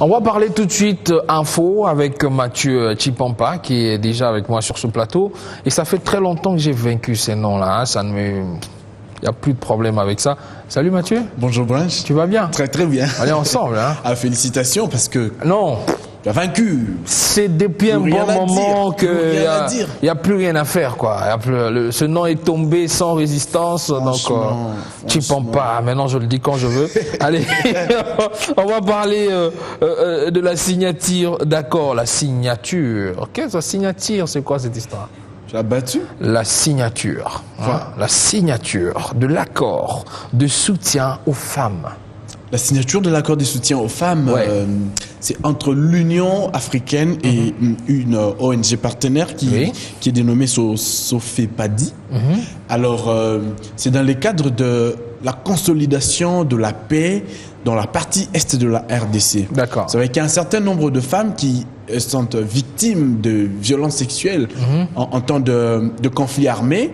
On va parler tout de suite info avec Mathieu Chipampa qui est déjà avec moi sur ce plateau. Et ça fait très longtemps que j'ai vaincu ces noms-là. Hein. Ça ne me... Il n'y a plus de problème avec ça. Salut Mathieu. Bonjour Branche. Tu vas bien? Très très bien. On est ensemble. Hein. Ah, félicitations parce que... Non. Tu as vaincu. C'est depuis un bon moment qu'il n'y a plus rien à faire. Quoi. Ce nom est tombé sans résistance. Donc, Chipampa, maintenant je le dis quand je veux. Allez, on va parler de la signature d'accord. La signature. Qu'est-ce que la signature? C'est quoi cette histoire? Tu l'as battu? La signature. Hein, la signature de l'accord de soutien aux femmes. La signature de l'accord de soutien aux femmes, c'est entre l'Union africaine et une ONG partenaire qui est dénommée Sofepadi. Alors, c'est dans le cadre de la consolidation de la paix dans la partie est de la RDC. D'accord. C'est vrai qu'il y a un certain nombre de femmes qui sont victimes de violences sexuelles en temps de conflits armés.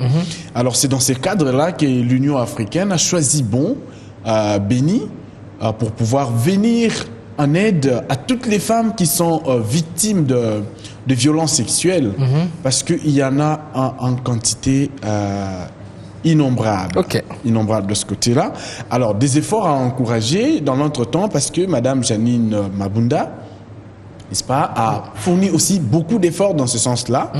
Alors, c'est dans ces cadres-là que l'Union africaine a choisi Béni, pour pouvoir venir en aide à toutes les femmes qui sont victimes de violences sexuelles, parce qu'il y en a en quantité innombrable. Innombrable de ce côté-là. Alors, des efforts à encourager dans l'entretemps, parce que Madame Janine Mabunda, n'est-ce pas, a fourni aussi beaucoup d'efforts dans ce sens-là.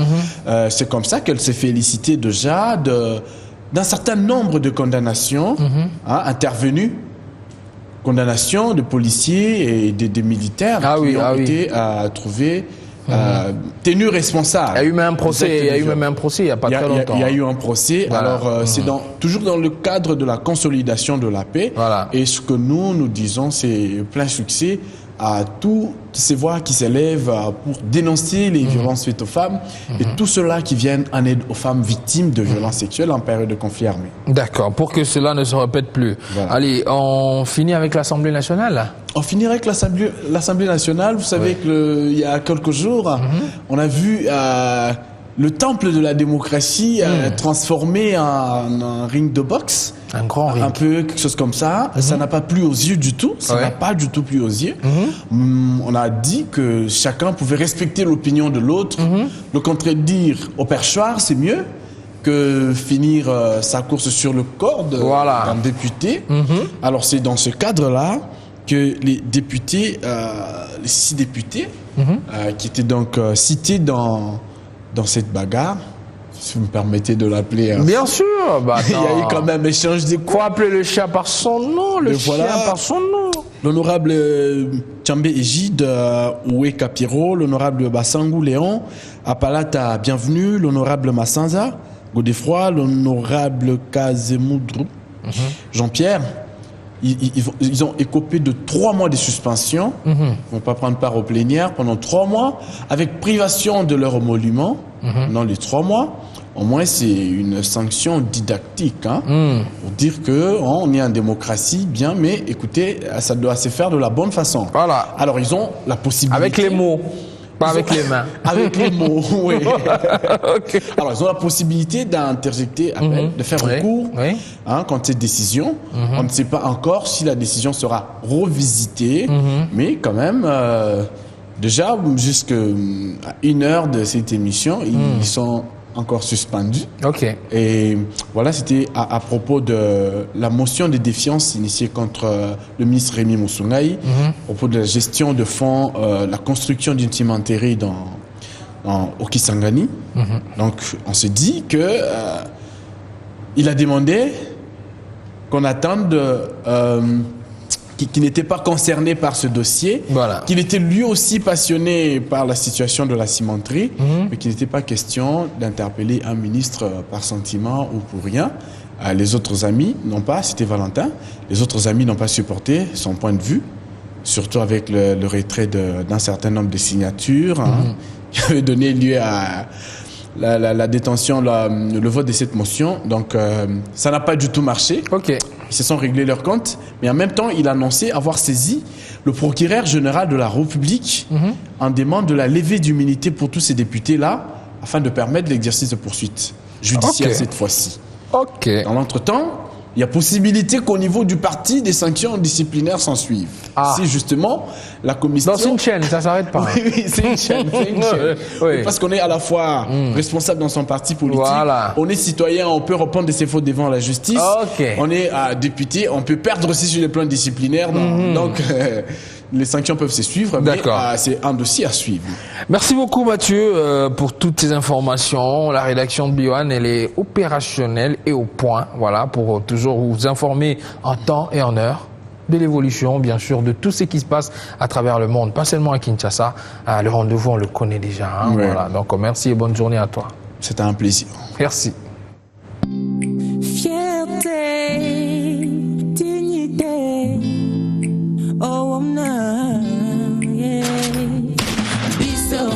C'est comme ça qu'elle s'est félicitée déjà d'un certain nombre de condamnations intervenues. Condamnation de policiers et des militaires qui ont été trouvés tenus responsables. Il y a eu même un procès. Il y a eu même un procès il n'y a pas très longtemps. Il y a eu un procès. Voilà. Alors, c'est toujours dans le cadre de la consolidation de la paix. Voilà. Et ce que nous disons, c'est plein succès à toutes ces voix qui s'élèvent pour dénoncer les violences faites aux femmes et tout cela qui viennent en aide aux femmes victimes de violences sexuelles en période de conflit armé. D'accord, pour que cela ne se répète plus. Voilà. Allez, on finit avec l'Assemblée nationale. On finira avec l'Assemblée nationale. Vous savez qu'il y a quelques jours, on a vu le temple de la démocratie transformé en un ring de boxe. Un grand ring. Un peu quelque chose comme ça. Ça n'a pas plu aux yeux du tout. Ça n'a pas du tout plu aux yeux. On a dit que chacun pouvait respecter l'opinion de l'autre. Le contredire au perchoir, c'est mieux que finir sa course sur le corps d'un député. Alors c'est dans ce cadre-là que les députés, les 6 députés, qui étaient donc cités dans cette bagarre, si vous me permettez de l'appeler. Bien sûr. Il y a eu quand même échange de coups. Faut appeler le chat par son nom, le chien par son nom. L'honorable Tchambé Égide Oué Capiro, l'honorable Bassangou Léon, Apalata Bienvenue, l'honorable Massanza Godefroy, l'honorable Kazemoudrou, Jean-Pierre. Ils ont écopé de 3 mois de suspension. Ils ne vont pas prendre part aux plénières pendant 3 mois, avec privation de leur émolument dans les 3 mois. Au moins, c'est une sanction didactique pour dire qu'on est en démocratie, bien, mais écoutez, ça doit se faire de la bonne façon. Voilà. Alors, ils ont la possibilité... Avec les mots. Pas avec les mains. Avec les mots, oui. Alors, ils ont la possibilité d'interjecter, de faire recours contre cette décision. On ne sait pas encore si la décision sera revisitée, mais quand même, déjà, jusqu'à 1 heure de cette émission, ils sont encore suspendus. Et voilà, c'était à propos de la motion de défiance initiée contre le ministre Rémi Moussoungaï, à propos de la gestion de fonds, la construction d'une cimenterie au Kisangani. Donc, on se dit que il a demandé qu'on attende qui n'était pas concerné par ce dossier, qu'il était lui aussi passionné par la situation de la cimenterie, mais qu'il n'était pas question d'interpeller un ministre par sentiment ou pour rien. Les autres amis n'ont pas, c'était Valentin, les autres amis n'ont pas supporté son point de vue, surtout avec le retrait d'un certain nombre de signatures qui avait donné lieu à la détention, le vote de cette motion. Donc, ça n'a pas du tout marché. Ils se sont réglés leur compte. Mais en même temps, il a annoncé avoir saisi le procureur général de la République en demande de la levée d'immunité pour tous ces députés-là, afin de permettre l'exercice de poursuites judiciaires cette fois-ci. Dans l'entretemps, il y a possibilité qu'au niveau du parti, des sanctions disciplinaires s'en suivent. Si justement la commission... C'est une chaîne, ça s'arrête pas. Oui, c'est une chaîne. Oui. Parce qu'on est à la fois responsable dans son parti politique, on est citoyen, on peut répondre de ses fautes devant la justice, on est député, on peut perdre aussi sur le plan disciplinaire. Donc... les sanctions peuvent se suivre, mais c'est un dossier à suivre. Merci beaucoup Mathieu pour toutes ces informations. La rédaction de Bio1, elle est opérationnelle et au point, voilà, pour toujours vous informer en temps et en heure de l'évolution, bien sûr, de tout ce qui se passe à travers le monde, pas seulement à Kinshasa. Le rendez-vous, on le connaît déjà. Voilà. Donc merci et bonne journée à toi. C'était un plaisir. Merci. Fierté, dignité. Oh, I'm not, yeah. Biso,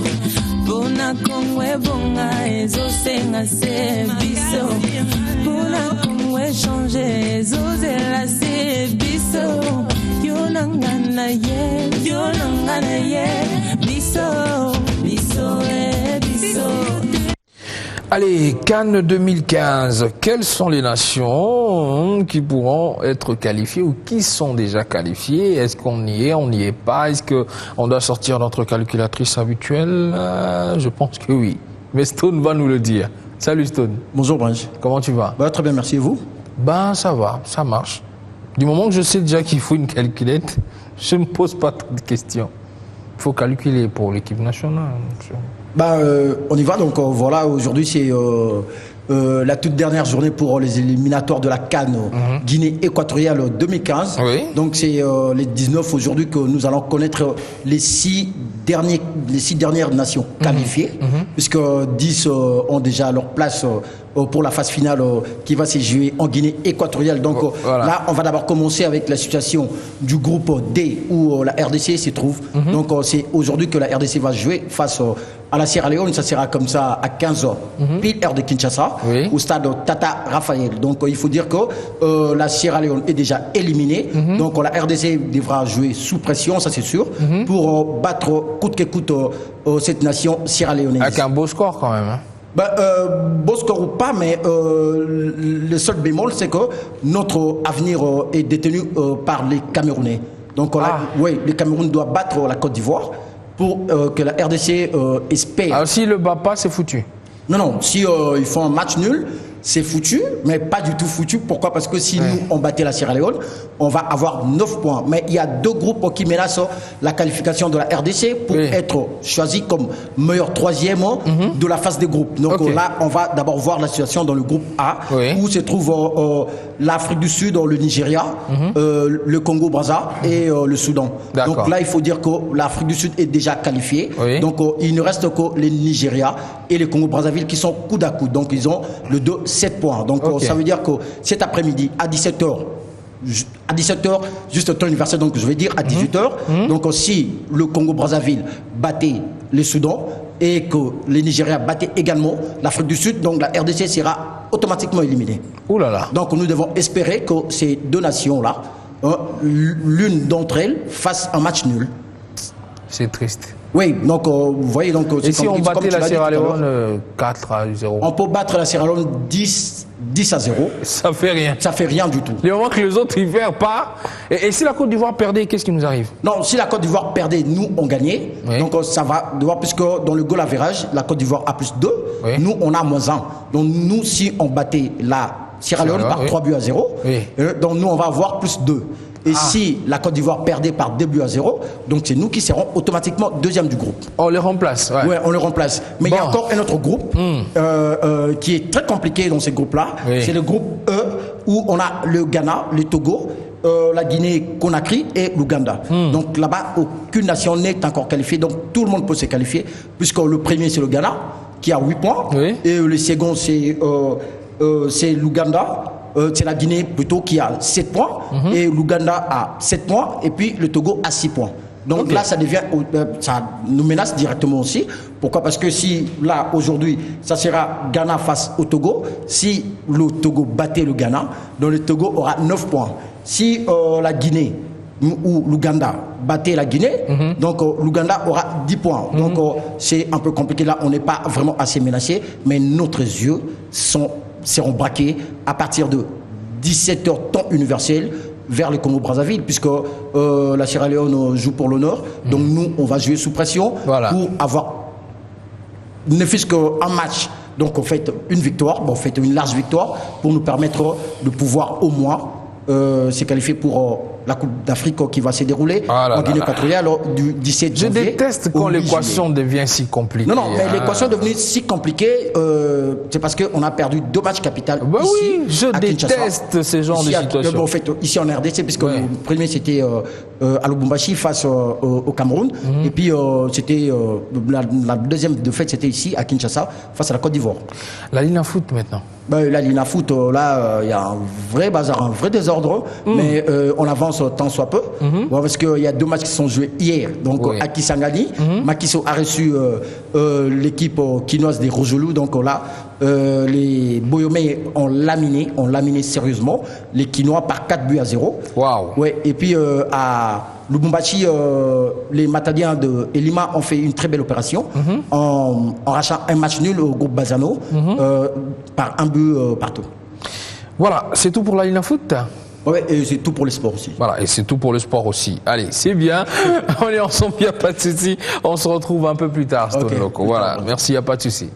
bona kongwe bonga ezo senga se biso. Bona kongwe change ezo zela se biso. Yo nangana ye, biso, biso, biso. Allez, Cannes 2015, quelles sont les nations qui pourront être qualifiées ou qui sont déjà qualifiées? Est-ce qu'on y est, on n'y est pas? Est-ce qu'on doit sortir notre calculatrice habituelle? Je pense que oui. Mais Stone va nous le dire. Salut Stone. Bonjour Branche. Comment tu vas? Très bien, merci. Et vous? Ça va, ça marche. Du moment que je sais déjà qu'il faut une calculette, je ne me pose pas trop de questions. Il faut calculer pour l'équipe nationale. On y va, donc voilà, aujourd'hui c'est la toute dernière journée pour les éliminatoires de la CAN Guinée équatoriale 2015. Oui. Donc c'est les 19 aujourd'hui que nous allons connaître les 6 dernières nations qualifiées, puisque 10 ont déjà leur place pour la phase finale qui va se jouer en Guinée équatoriale. Donc là, on va d'abord commencer avec la situation du groupe D où la RDC se trouve. Donc c'est aujourd'hui que la RDC va jouer face à la Sierra Leone. Ça sera comme ça à 15h, pile heure de Kinshasa, au stade Tata Raphaël. Donc il faut dire que la Sierra Leone est déjà éliminée. Donc la RDC devra jouer sous pression, ça c'est sûr, pour battre coûte que coûte cette nation sierra-léonaise. Avec un beau score quand même. Beau score ou pas, mais le seul bémol, c'est que notre avenir est détenu par les Camerounais. Donc, le Cameroun doit battre la Côte d'Ivoire pour que la RDC espère. Alors, s'il ne le bat pas, c'est foutu. Non, si ils font un match nul, c'est foutu, mais pas du tout foutu. Pourquoi? Parce que si nous, on battait la Sierra Leone, on va avoir 9 points. Mais il y a 2 groupes qui menacent la qualification de la RDC pour être choisi comme meilleur 3e de la phase des groupes. Donc là, on va d'abord voir la situation dans le groupe A, où se trouve l'Afrique du Sud, le Nigeria, le Congo-Brazza et le Soudan. Donc là, il faut dire que l'Afrique du Sud est déjà qualifiée. Donc il ne reste que le Nigeria et le Congo-Brazzaville qui sont coude à coude. Donc ils ont le 7 points. Donc ça veut dire que cet après-midi à 17h, juste temps universel, donc je vais dire à 18h. Donc si le Congo-Brazzaville battait le Soudan et que le Nigeria battait également l'Afrique du Sud, donc la RDC sera automatiquement éliminée. Ouh là là. Donc nous devons espérer que ces 2 nations-là, l'une d'entre elles fasse un match nul. C'est triste. Oui, donc vous voyez, donc et si on battait la Sierra Leone 4-0? On peut battre la Sierra Leone 10-0. Ça fait rien. Ça fait rien du tout. Du moment que les autres ils perdent pas. Et si la Côte d'Ivoire perdait, qu'est-ce qui nous arrive? Non, si la Côte d'Ivoire perdait, nous on gagnait. Donc ça va devoir, puisque dans le goal average, la Côte d'Ivoire a plus 2, nous on a moins 1. Donc nous, si on battait la Sierra Leone par 3-0, donc nous on va avoir plus 2. Et si la Côte d'Ivoire perdait par 2-0, donc c'est nous qui serons automatiquement 2e du groupe. On les remplace. Oui, on les remplace. Mais il y a encore un autre groupe qui est très compliqué dans ces groupes-là. C'est le groupe E où on a le Ghana, le Togo, la Guinée-Conakry et l'Ouganda. Donc là-bas, aucune nation n'est encore qualifiée. Donc tout le monde peut se qualifier, puisque le premier c'est le Ghana qui a 8 points. Et le second c'est l'Ouganda. C'est la Guinée plutôt qui a 7 points et l'Ouganda a 7 points et puis le Togo a 6 points. Donc là, ça devient, ça nous menace directement aussi. Pourquoi? Parce que si là, aujourd'hui, ça sera Ghana face au Togo, si le Togo battait le Ghana, donc le Togo aura 9 points. Si la Guinée ou l'Ouganda battait la Guinée, donc l'Ouganda aura 10 points. Donc c'est un peu compliqué là, on n'est pas vraiment assez menacé, mais nos yeux seront braqués à partir de 17h temps universel vers le Congo-Brazzaville, puisque la Sierra Leone joue pour l'honneur. Donc nous, on va jouer sous pression pour avoir ne fût-ce qu'un match. Donc on fait une victoire, on fait une large victoire pour nous permettre de pouvoir au moins se qualifier pour la Coupe d'Afrique qui va se dérouler en Guinée équatoriale du 17 janvier. Je déteste quand l'équation devient si compliquée. Non, mais l'équation est devenue si compliquée, c'est parce qu'on a perdu 2 matchs capitaux ici. Oui, je déteste ce genre de situation. En fait, ici en RDC, puisque le premier c'était à Lubumbashi face au Cameroun, et puis c'était la deuxième défaite c'était ici à Kinshasa face à la Côte d'Ivoire. La Lina Foot maintenant. La Lina Foot, là, il y a un vrai bazar, un vrai désordre, mais on avance tant soit peu, parce qu'il y a 2 matchs qui sont joués hier. Donc, à Kisangani, Makiso a reçu l'équipe quinoise des Rojelou. Donc là, les Boyomé ont laminé sérieusement les Quinois par 4-0. Wow. Ouais, et puis à Lubumbashi, les Matadiens de Elima ont fait une très belle opération en rachetant un match nul au groupe Bazano par 1 but partout. Voilà, c'est tout pour la Lina Foot. Oui, et c'est tout pour le sport aussi. Voilà, et c'est tout pour le sport aussi. Allez, c'est bien. On est ensemble, il n'y a pas de souci. On se retrouve un peu plus tard, Stone Loco. Voilà, merci, il n'y a pas de souci.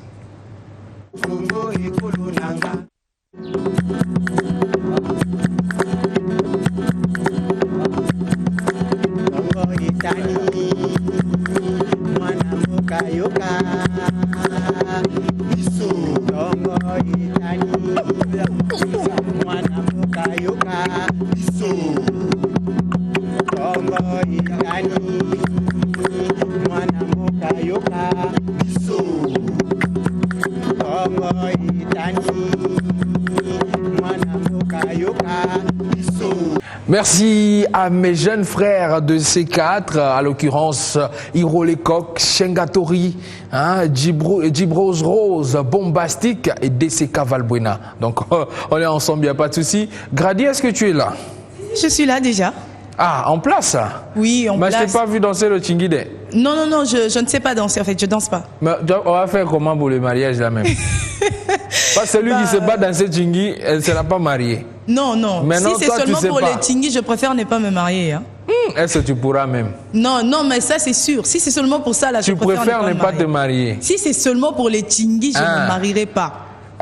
Merci à mes jeunes frères de C4, à l'occurrence Hiro Lecoq, Shengatori, Djibrose Rose, Bombastique et DCK Valbuena. Donc on est ensemble, il n'y a pas de souci. Grady, est-ce que tu es là? Je suis là déjà. Ah, en place? Oui, en place. Mais je t'ai pas vu danser le Tchingide. Non, je ne sais pas danser en fait, je danse pas. Mais on va faire comment pour le mariage là même? Parce que celui qui se bat dans ce Tchingi, elle ne sera pas mariée. Non. Maintenant, si c'est seulement pour les Tchingi, je préfère ne pas me marier. Hein. Est-ce que tu pourras même? Non, mais ça c'est sûr. Si c'est seulement pour ça, là, je préfère ne pas te marier. Si c'est seulement pour les Tchingi, je ne me marierai pas.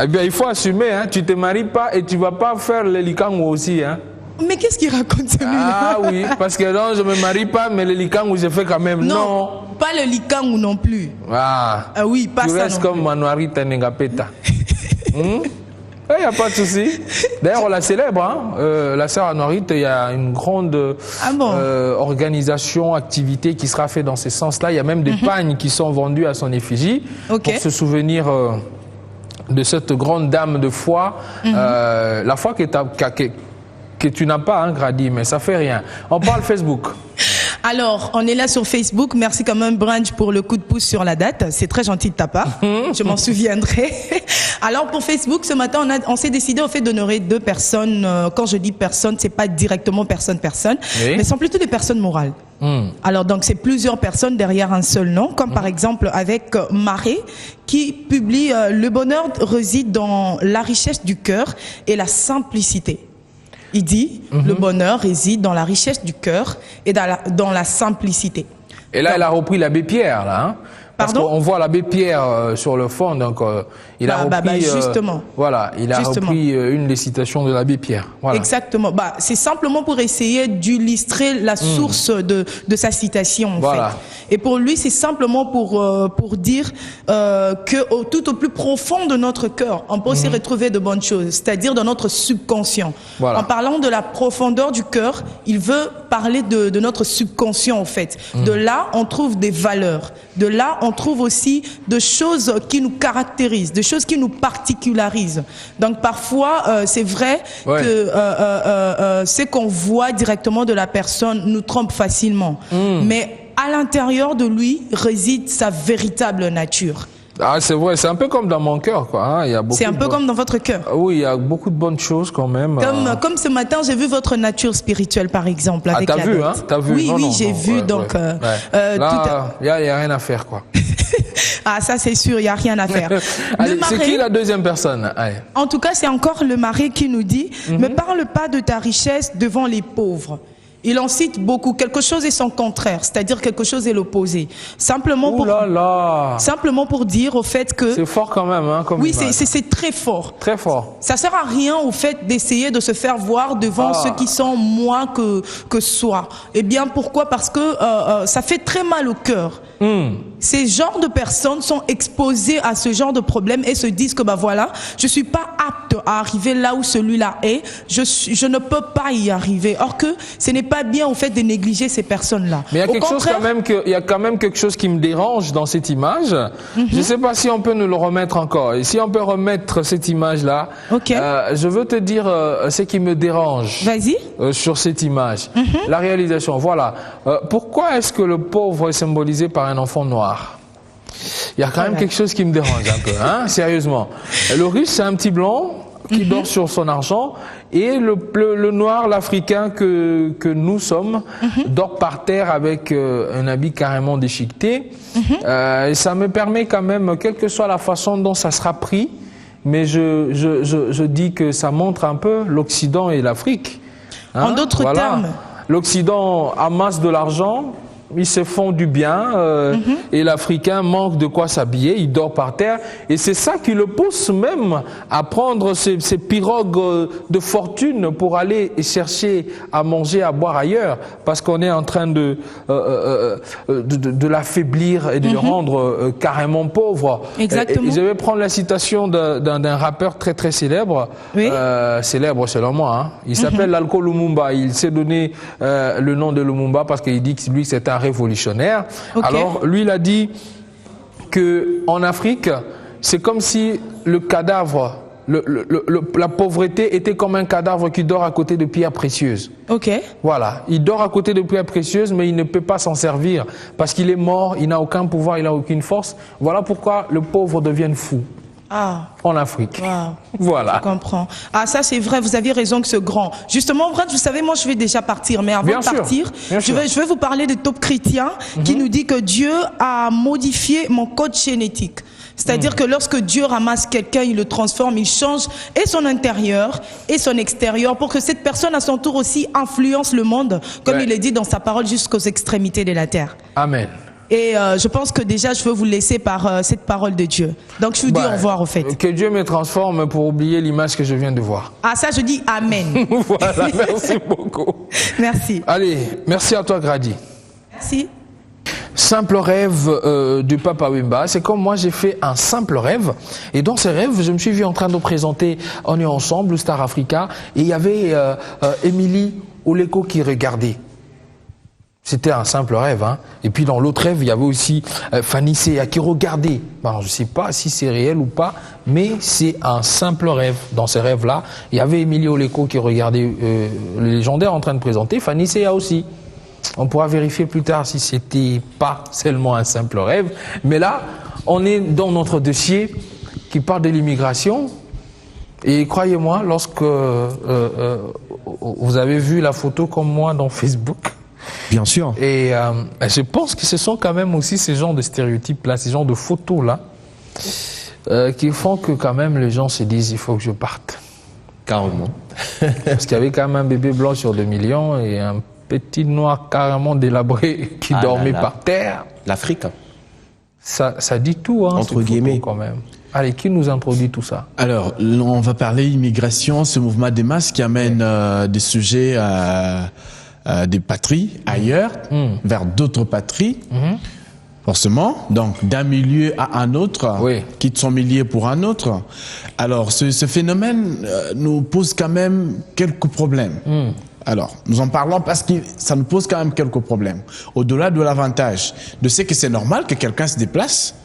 Eh bien, il faut assumer, hein, tu ne te maries pas et tu ne vas pas faire le likango aussi. Hein. Mais qu'est-ce qu'il raconte celui-là? Ah oui, parce que non, je ne me marie pas, mais le likango, je fais quand même. Non, pas le likango non plus. Ah oui, pas ça. Tu restes comme Manuari Tenengapeta. Il n'y a pas de souci. D'ailleurs, on la célèbre. Hein. La sœur Anuarite, il y a une grande organisation, activité qui sera faite dans ce sens-là. Il y a même des pagnes qui sont vendues à son effigie pour se souvenir de cette grande dame de foi. La foi que tu n'as pas, hein, Grady, mais ça fait rien. On parle Facebook. Alors, on est là sur Facebook. Merci quand même, Branch, pour le coup de pouce sur la date. C'est très gentil de ta part. Je m'en souviendrai. Alors, pour Facebook, ce matin, on s'est décidé au fait d'honorer 2 personnes. Quand je dis personne, c'est pas directement personne, mais sont plutôt des personnes morales. Alors, donc, c'est plusieurs personnes derrière un seul nom, comme par exemple avec Maré, qui publie « Le bonheur réside dans la richesse du cœur et la simplicité ». Il dit, le bonheur réside dans la richesse du cœur et dans la simplicité. Et là, elle a repris l'abbé Pierre, là. Hein, parce qu'on voit l'abbé Pierre sur le fond, donc il a repris, justement. Voilà, il a repris une des citations de l'abbé Pierre. Voilà. Exactement. C'est simplement pour essayer d'illustrer la source de sa citation, en fait. Et pour lui, c'est simplement pour dire que tout au plus profond de notre cœur, on peut aussi retrouver de bonnes choses, c'est-à-dire dans notre subconscient. En parlant de la profondeur du cœur, il veut parler de notre subconscient, en fait. De là, on trouve des valeurs. De là, on trouve aussi des choses qui nous caractérisent, des choses qui nous particularisent. Donc parfois, c'est vrai que ce qu'on voit directement de la personne nous trompe facilement. Mais à l'intérieur de lui réside sa véritable nature. Ah, c'est vrai, c'est un peu comme dans mon cœur, quoi. Hein. C'est un peu comme dans votre cœur. Oui, il y a beaucoup de bonnes choses quand même. Comme ce matin, j'ai vu votre nature spirituelle, par exemple, avec t'as vu, hein? T'as vu? Oui, j'ai vu. Donc, là, il n'y a rien à faire, quoi. Ah, ça c'est sûr, il n'y a rien à faire. Allez, c'est qui la deuxième personne? Allez. En tout cas, c'est encore le mari qui nous dit « Ne parle pas de ta richesse devant les pauvres ». Il en cite beaucoup. Quelque chose est son contraire, c'est-à-dire quelque chose est l'opposé. Simplement pour dire au fait que... C'est fort quand même, hein, comme oui, c'est très fort. Très fort. Ça sert à rien au fait d'essayer de se faire voir devant ceux qui sont moins que soi. Eh bien, pourquoi? Parce que ça fait très mal au cœur. Ces genres de personnes sont exposées à ce genre de problème et se disent que bah voilà, je suis pas apte à arriver là où celui-là est, je ne peux pas y arriver. Or que ce n'est pas bien au fait de négliger ces personnes-là. Mais il y a quand même quelque chose qui me dérange dans cette image. Je ne sais pas si on peut nous le remettre encore. Et si on peut remettre cette image-là, je veux te dire ce qui me dérange. Vas-y. Sur cette image. La réalisation, voilà. Pourquoi est-ce que le pauvre est symbolisé par un enfant noir? Il y a quand même quelque chose qui me dérange un peu, hein, sérieusement. Le riche, c'est un petit blanc qui dort sur son argent, et le noir, l'Africain que nous sommes, dort par terre avec un habit carrément déchiqueté. Et ça me permet quand même, quelle que soit la façon dont ça sera pris, mais je dis que ça montre un peu l'Occident et l'Afrique. Hein, en d'autres termes, l'Occident amasse de l'argent, ils se font du bien, et l'Africain manque de quoi s'habiller, il dort par terre, et c'est ça qui le pousse même à prendre ces pirogues de fortune pour aller chercher à manger, à boire ailleurs, parce qu'on est en train de l'affaiblir et de le rendre carrément pauvre. Exactement. Et je vais prendre la citation d'un rappeur très très célèbre, célèbre selon moi, hein. Il s'appelle Alco Lumumba, il s'est donné le nom de Lumumba parce qu'il dit que lui c'est un révolutionnaire. Alors lui il a dit que en Afrique c'est comme si le cadavre, la pauvreté était comme un cadavre qui dort à côté de pierres précieuses. Voilà, il dort à côté de pierres précieuses, mais il ne peut pas s'en servir parce qu'il est mort, il n'a aucun pouvoir, il n'a aucune force. Voilà pourquoi le pauvre devient fou. En Afrique. Voilà. Je comprends. Ah, ça c'est vrai, vous aviez raison que c'est grand. Justement, Brad, vous savez, moi je vais déjà partir, mais avant de partir, je vais vous parler de Top Chrétien qui nous dit que Dieu a modifié mon code génétique. C'est-à-dire que lorsque Dieu ramasse quelqu'un, il le transforme, il change et son intérieur et son extérieur pour que cette personne à son tour aussi influence le monde, comme il est dit dans sa parole, jusqu'aux extrémités de la terre. Amen. Et je pense que déjà je veux vous laisser par cette parole de Dieu. Donc je vous dis au revoir au fait. Que Dieu me transforme pour oublier l'image que je viens de voir. Ah ça je dis amen. Voilà, merci beaucoup. Merci. Allez, merci à toi Grady. Merci. Simple rêve du Papa Wemba. C'est comme moi j'ai fait un simple rêve. Et dans ce rêve, je me suis vu en train de présenter On est ensemble, Star Africa. Et il y avait Émilie Oleko qui regardait. C'était un simple rêve, hein. Et puis dans l'autre rêve, il y avait aussi Fanny Sea qui regardait. Bon, je ne sais pas si c'est réel ou pas, mais c'est un simple rêve. Dans ces rêves-là, il y avait Émilie Oleko qui regardait le légendaire en train de présenter, Fanny Sea aussi. On pourra vérifier plus tard si c'était pas seulement un simple rêve. Mais là, on est dans notre dossier qui parle de l'immigration. Et croyez-moi, lorsque vous avez vu la photo comme moi dans Facebook, bien sûr. Et je pense que ce sont quand même aussi ces genres de stéréotypes-là, ces genres de photos-là, qui font que quand même les gens se disent il faut que je parte. Carrément. Parce qu'il y avait quand même un bébé blanc sur 2 millions et un petit noir carrément délabré qui dormait par terre. L'Afrique. Ça dit tout, hein, entre guillemets quand même. Allez, qui nous introduit tout ça? Alors, on va parler immigration, ce mouvement des masses qui amène des sujets des patries ailleurs, vers d'autres patries, forcément. Donc, d'un milieu à un autre, quitte son milieu pour un autre. Alors, ce phénomène nous pose quand même quelques problèmes. Alors, nous en parlons parce que ça nous pose quand même quelques problèmes. Au-delà de l'avantage de ce que c'est normal que quelqu'un se déplace.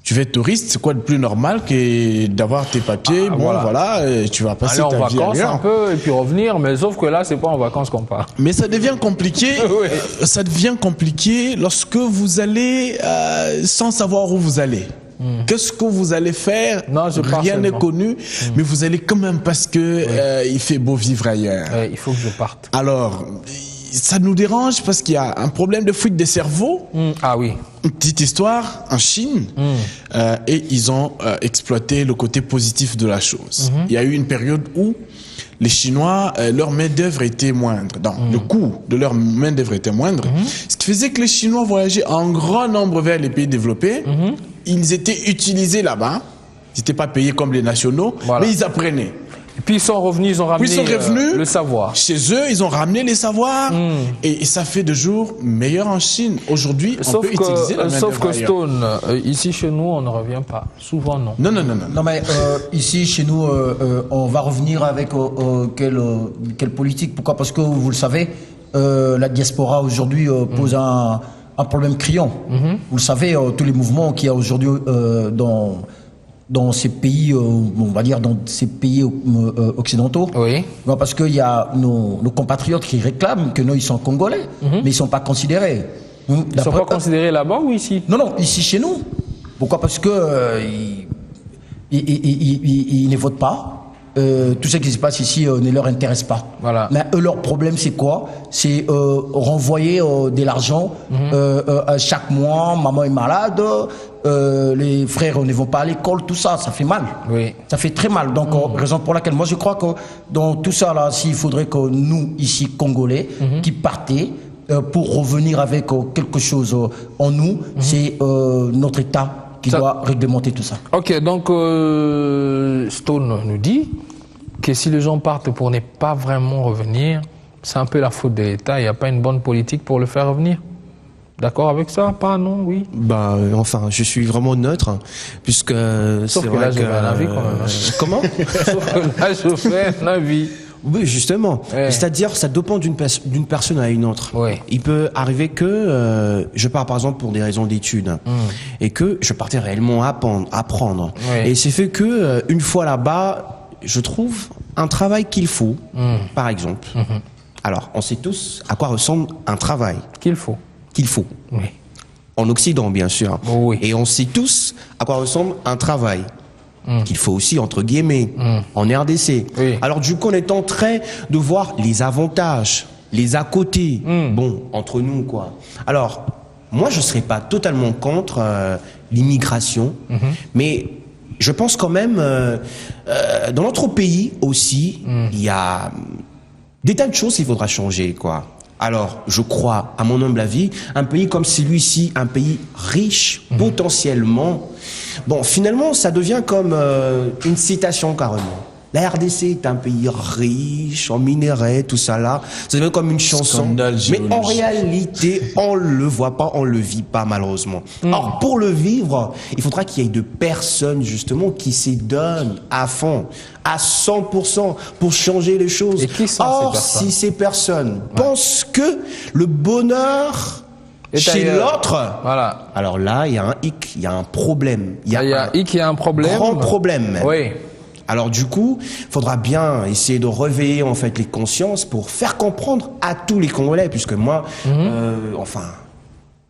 Tu fais touriste, c'est quoi de plus normal que d'avoir tes papiers, voilà, et tu vas passer ta vie aller en vacances ailleurs. un peu et puis revenir, mais sauf que là, c'est pas en vacances qu'on part. Mais ça devient compliqué, ça devient compliqué lorsque vous allez sans savoir où vous allez. Qu'est-ce que vous allez faire? Rien n'est connu, mais vous allez quand même parce que il fait beau vivre ailleurs. Il faut que je parte. Alors, ça nous dérange parce qu'il y a un problème de fuite des cerveaux. Ah oui. Une petite histoire en Chine, et ils ont exploité le côté positif de la chose. Il y a eu une période où les Chinois, leur main-d'œuvre était moindre. Donc, le coût de leur main-d'œuvre était moindre. Ce qui faisait que les Chinois voyageaient en grand nombre vers les pays développés. Ils étaient utilisés là-bas. Ils n'étaient pas payés comme les nationaux, mais ils apprenaient. Et puis ils sont revenus, ils ont ramené le savoir. Chez eux, ils ont ramené les savoirs. Et ça fait de jour meilleur en Chine. Aujourd'hui, on peut utiliser la main-d'œuvre. Sauf que Stone, ici chez nous, on ne revient pas. Souvent, non. Non, mais ici, chez nous, on va revenir avec quelle politique? Pourquoi? Parce que, vous le savez, la diaspora aujourd'hui pose un problème criant. Vous le savez, tous les mouvements qu'il y a aujourd'hui dans ces pays, on va dire dans ces pays occidentaux. Oui. Parce qu'il y a nos compatriotes qui réclament que nous, ils sont congolais, mais ils ne sont pas considérés. Ils ne sont pas considérés là-bas ou ici? Non, ici chez nous. Pourquoi? Parce que ils ne votent pas. Tout ce qui se passe ici ne leur intéresse pas. Voilà. Mais eux, leur problème, c'est quoi? C'est renvoyer de l'argent chaque mois. Maman est malade, les frères ne vont pas à l'école, tout ça, ça fait mal. Oui. Ça fait très mal. Donc, raison pour laquelle moi, je crois que dans tout ça, là, s'il faudrait que nous, ici, Congolais, qui partaient pour revenir avec quelque chose en nous, c'est notre État qui doit réglementer tout ça. Ok, donc Stone nous dit que si les gens partent pour ne pas vraiment revenir, c'est un peu la faute de l'État, il n'y a pas une bonne politique pour le faire revenir. D'accord avec ça? Pas, non, oui? Bah, enfin, je suis vraiment neutre, puisque sauf que là, je fais un avis quand même. Comment? Sauf que là, je fais un avis. Oui, justement. Ouais. C'est-à-dire, ça dépend d'une personne à une autre. Ouais. Il peut arriver que je pars, par exemple, pour des raisons d'études, et que je partais réellement apprendre. Ouais. Et c'est fait que une fois là-bas, je trouve un travail qu'il faut, par exemple. Alors, on sait tous à quoi ressemble un travail. Qu'il faut. Oui. En Occident, bien sûr. Oui. Et on sait tous à quoi ressemble un travail. Qu'il faut aussi, entre guillemets, en RDC. Oui. Alors, du coup, on est en train de voir les avantages, les à côté, bon, entre nous, quoi. Alors, moi, je ne serais pas totalement contre l'immigration, mais je pense quand même, dans notre pays aussi, il y a des tas de choses qu'il faudra changer, quoi. Alors, je crois, à mon humble avis, un pays comme celui-ci, un pays riche, potentiellement, bon, finalement, ça devient comme une citation carrément. La RDC est un pays riche en minerais, tout ça là. Ça devient comme une chanson. Mais en réalité, on le voit pas, on le vit pas malheureusement. Or, pour le vivre, il faudra qu'il y ait de personnes justement qui s'y donnent à fond, à 100% pour changer les choses. Et qui sont Or, ces personnes? si ces personnes pensent que le bonheur chez l'autre, voilà. Alors là, il y a un hic, il y a un problème. Il y a un problème. Grand problème. Oui. Alors du coup, il faudra bien essayer de réveiller en fait les consciences pour faire comprendre à tous les Congolais, puisque moi, enfin,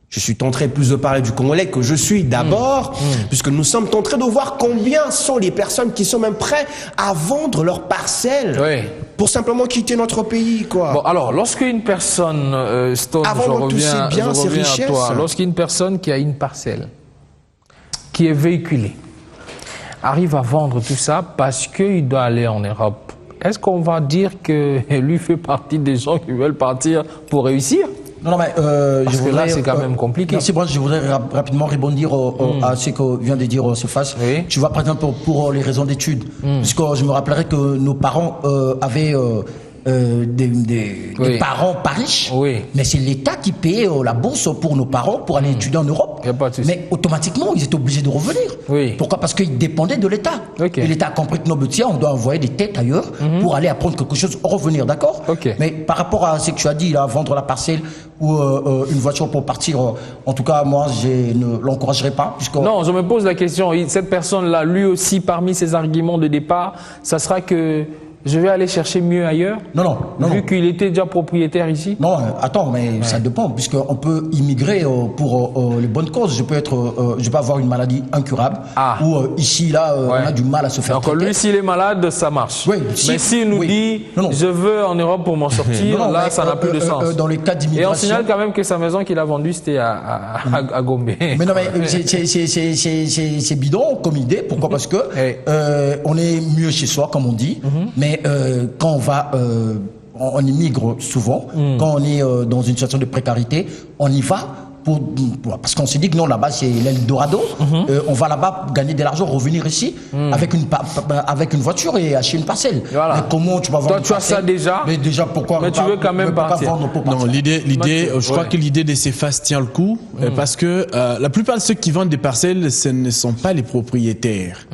je suis tenté plus de parler du Congolais que je suis d'abord, puisque nous sommes tentés de voir combien sont les personnes qui sont même prêtes à vendre leurs parcelles pour simplement quitter notre pays, quoi. Bon, alors, lorsqu'une personne, Stone, je reviens à toi, lorsqu'une personne qui a une parcelle, qui est véhiculée, arrive à vendre tout ça parce qu'il doit aller en Europe, est-ce qu'on va dire que lui fait partie des gens qui veulent partir pour réussir? Non, mais parce que là, c'est quand même compliqué. Merci, Branche. Je voudrais rapidement rebondir à ce que vient de dire Cephas. Oui. Tu vois, par exemple, pour les raisons d'études, puisque je me rappellerai que nos parents avaient des parents pas riches, mais c'est l'État qui payait la bourse pour nos parents pour aller étudier en Europe. Mais automatiquement, ils étaient obligés de revenir. Pourquoi? Parce qu'ils dépendaient de l'État. Et l'État a compris que on doit envoyer des têtes ailleurs pour aller apprendre quelque chose, revenir, d'accord? Mais par rapport à ce que tu as dit, là, vendre la parcelle ou une voiture pour partir, en tout cas, moi, je ne l'encouragerai pas. Non, je me pose la question, cette personne-là, lui aussi, parmi ses arguments de départ, ça sera que je vais aller chercher mieux ailleurs. Non. Vu qu'il était déjà propriétaire ici. Non, attends, mais ça dépend, puisqu'on peut immigrer pour les bonnes causes. Je peux avoir une maladie incurable, ou ici, là, on a du mal à se faire traiter. Donc lui, s'il est malade, ça marche. Oui, mais s'il nous dit, je veux en Europe pour m'en sortir, là, ça n'a plus de sens. Dans les cas d'immigration. Et on signale quand même que sa maison qu'il a vendue, c'était à Gombe. Mais non, mais c'est bidon comme idée. Pourquoi? Parce que on est mieux chez soi, comme on dit, mais quand on va, on immigre souvent, quand on est dans une situation de précarité, on y va parce qu'on s'est dit que non, là-bas c'est l'Eldorado, on va là-bas gagner de l'argent, revenir ici avec une voiture et acheter une parcelle. Voilà. Mais comment tu vas vendre? Toi, tu as ça déjà. Mais déjà, pourquoi? Mais tu veux quand même partir. Non, l'idée, je crois que l'idée des CEFAS tient le coup, parce que la plupart de ceux qui vendent des parcelles, ce ne sont pas les propriétaires.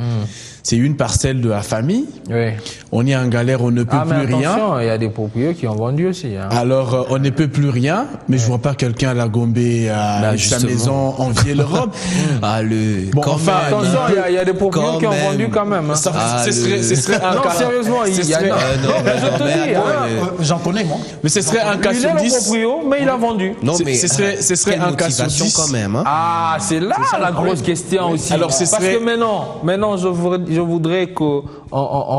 C'est une parcelle de la famille. Oui. On est en galère, on ne peut plus rien. Il y a des propriétaires qui ont vendu aussi. Hein. Alors, on ne peut plus rien, mais je vois pas quelqu'un à la Gombe, à sa maison, envier l'Europe. Bon, enfin, attention, il y a des propriétaires qui ont vendu quand même. Hein. Ce serait un non, cas. Sérieusement, il y a. Je te dis, j'en connais, moi. Mais ce serait un cas sur 10. Il est le proprio, mais il a vendu. Non, mais ce serait un cas sur 10 quand même. Hein. Ah, c'est là la grosse question aussi. Alors, parce que maintenant, je voudrais qu'on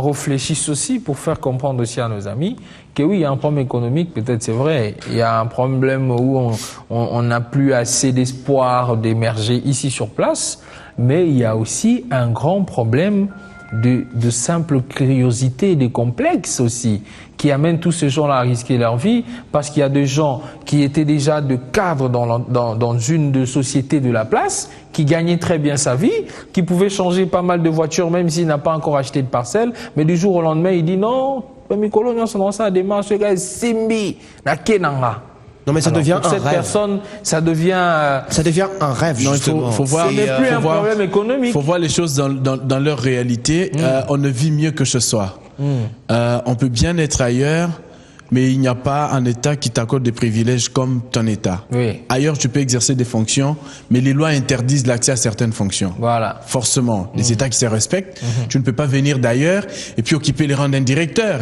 réfléchisse aussi pour faire comprendre aussi à nos amis que oui, il y a un problème économique, peut-être c'est vrai. Il y a un problème où on n'a plus assez d'espoir d'émerger ici sur place, mais il y a aussi un grand problème de simple curiosité et de complexe aussi, qui amènent tous ces gens-là à risquer leur vie, parce qu'il y a des gens qui étaient déjà de cadres dans une de sociétés de la place, qui gagnait très bien sa vie, qui pouvait changer pas mal de voitures, même s'il n'a pas encore acheté de parcelle, mais du jour au lendemain, il dit non, mes colons sont dans ça, démarche, Simbi, na kenanga. Non, mais ça devient un cette rêve. Personne, ça devient un rêve, justement. Faut voir, ce n'est plus un problème économique. Il faut voir les choses dans leur réalité. On ne vit mieux que ce soir. On peut bien être ailleurs, mais il n'y a pas un État qui t'accorde des privilèges comme ton État. Oui. Ailleurs, tu peux exercer des fonctions, mais les lois interdisent l'accès à certaines fonctions. Voilà. Forcément. Les États qui se respectent, tu ne peux pas venir d'ailleurs et puis occuper les rangs d'un directeur.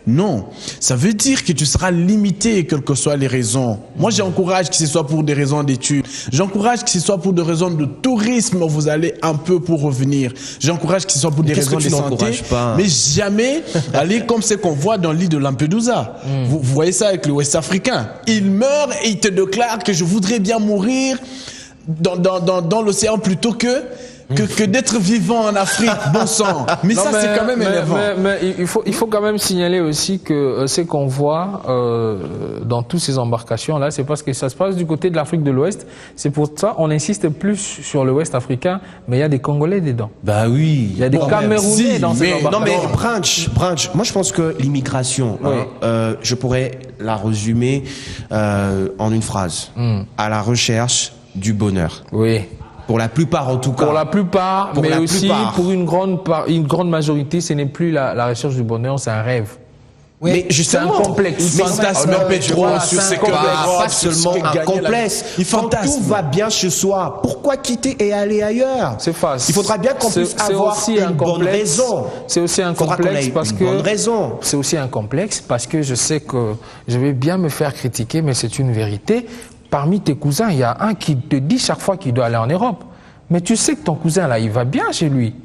Non, ça veut dire que tu seras limité, quelles que soient les raisons. Moi, j'encourage que ce soit pour des raisons d'études. J'encourage que ce soit pour des raisons de tourisme, vous allez un peu pour revenir. J'encourage que ce soit pour des raisons de santé. Mais jamais aller comme ce qu'on voit dans l'île de Lampedusa. Vous voyez ça avec le Ouest africain. Il meurt et il te déclare que je voudrais bien mourir dans l'océan plutôt que d'être vivant en Afrique, bon sang. Mais non, ça, c'est quand même énervant. Mais il faut quand même signaler aussi que ce qu'on voit dans toutes ces embarcations-là, c'est parce que ça se passe du côté de l'Afrique de l'Ouest. C'est pour ça qu'on insiste plus sur l'Ouest africain, mais il y a des Congolais dedans. Bah oui. Il y a des Camerounais dans ces embarcations. Non mais Branch, moi je pense que l'immigration, je pourrais la résumer en une phrase. À la recherche du bonheur. Oui. Pour la plupart, en tout cas. Pour la plupart, mais aussi pour une grande majorité, ce n'est plus la recherche du bonheur, c'est un rêve. Oui, mais justement, c'est un complexe. Mais fantasme sur ces pas seulement un complexe. Quand tout va bien chez soi, pourquoi quitter et aller ailleurs? C'est facile. Il faudra bien qu'on puisse avoir une bonne raison. C'est aussi un complexe parce que c'est aussi un complexe parce que je sais que je vais bien me faire critiquer, mais c'est une vérité. Parmi tes cousins, il y a un qui te dit chaque fois qu'il doit aller en Europe. Mais tu sais que ton cousin, là, il va bien chez lui.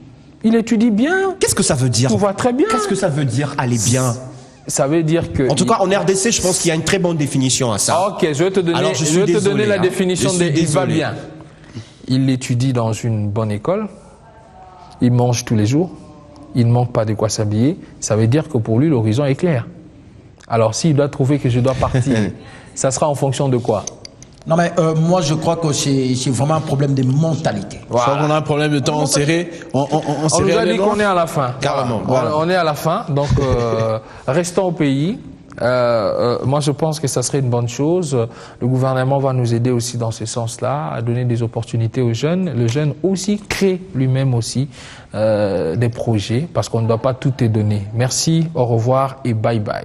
Il étudie bien. Qu'est-ce que ça veut dire? Tout va très bien. Qu'est-ce que ça veut dire, aller bien? Ça veut dire que... En tout cas, en RDC, je pense qu'il y a une très bonne définition à ça. Ok, je vais te donner la définition de « il va bien ». Il étudie dans une bonne école. Il mange tous les jours. Il ne manque pas de quoi s'habiller. Ça veut dire que pour lui, l'horizon est clair. Alors, s'il doit trouver que je dois partir, ça sera en fonction de quoi? Non mais moi je crois que c'est vraiment un problème de mentalité. Voilà. Je crois qu'on a un problème de temps serré. On nous a dit qu'on est à la fin. Carrément. Voilà. On est à la fin, donc restons au pays. Moi je pense que ça serait une bonne chose. Le gouvernement va nous aider aussi dans ce sens-là, à donner des opportunités aux jeunes. Le jeune aussi crée lui-même aussi des projets, parce qu'on ne doit pas tout te donner. Merci, au revoir et bye bye.